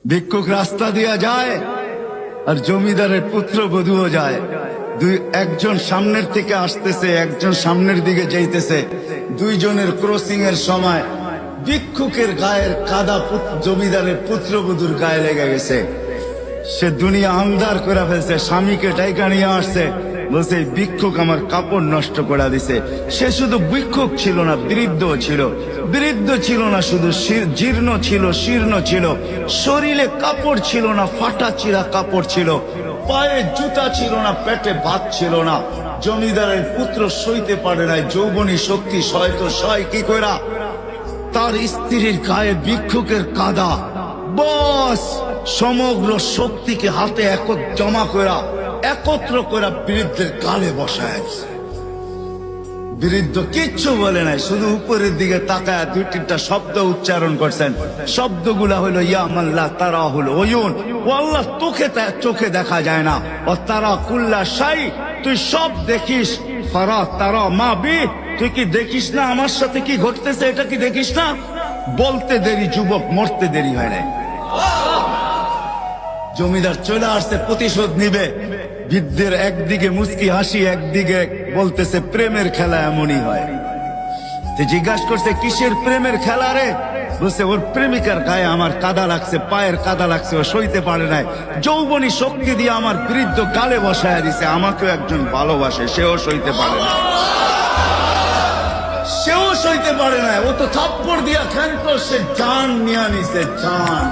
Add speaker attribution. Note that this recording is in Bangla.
Speaker 1: ভিক্ষুক রাস্তা দিয়া যায় আর জমিদারের পুত্র বধূও যায়। একজন সামনের থেকে আসতেছে, একজন সামনের দিকে যাইতেছে। দুইজনের ক্রসিং এর সময় ভিক্ষুকের গায়ের কাদা জমিদারের পুত্রবধূর গায়ে লেগে গেছে। সে দুনিয়া আন্ধার করে ফেলছে, স্বামীকে ডাইকা নিয়ে আসছে, বলছে ভিক্ষুক আমার কাপড় নষ্ট করে দিছে। সে শুধু ভিক্ষুক ছিল না, বৃদ্ধ ছিল। বৃদ্ধ ছিল না শুধু, জীর্ণ ছিল, শীর্ণ ছিল। শরীরে কাপড় ছিল না, ফাটা চিরা কাপড় ছিল। পায়ে জুতা ছিল না, পেটে ভাত ছিল না। জমিদারের পুত্র সইতে পারে নাই, যৌবনী শক্তি সয় তো সয় কি কইরা। তার স্ত্রীর গায়ে ভিক্ষুকের কাদা, বস সমগ্র শক্তিকে হাতে জমা করা, একত্র করা বৃদ্ধের গালে বসায় আছে। বৃদ্ধ কিচ্ছু বলে নাই, শুধু উপরের দিকে তাকায় দুই তিনটা শব্দ উচ্চারণ করছেন। শব্দগুলা হলো ইয়া মাল্লা তারা হলো ওয়ুন, ও আল্লাহ তোকে চোখে দেখা যায় না। ও তারা কুল্লা শাই, তুই সব দেখিস। ফারা তারা মা বি, তুই কি দেখিস না আমার সাথে কি ঘটতেছে, এটা কি দেখিস না? বলতে দেরি যুবক, মরতে দেরি হয় নাই। জমিদার চলে আসছে, প্রতিশোধ নিবে। বৃদ্ধের একদিকে মুস্কি হাসি, একদিকে বলতেছে প্রেমের খেলা এমনই হয়। জিজ্ঞাসা করছে কিসের প্রেমের খেলা রে? বলছে ওর প্রেমিকার গায়ে আমার কাদা লাগছে, পায়ের কাদা লাগছে, ও সইতে পারে নাই। যৌবনী শক্তি দিয়ে আমার বৃদ্ধ গালে বসায় দিছে। আমাকেও একজন ভালোবাসে, সেও সইতে পারে না, সেও সইতে পারে না। ও তো থাপ্পড় দিয়া ক্ষান্ত, সে জান নিয়ে নিছে, জান।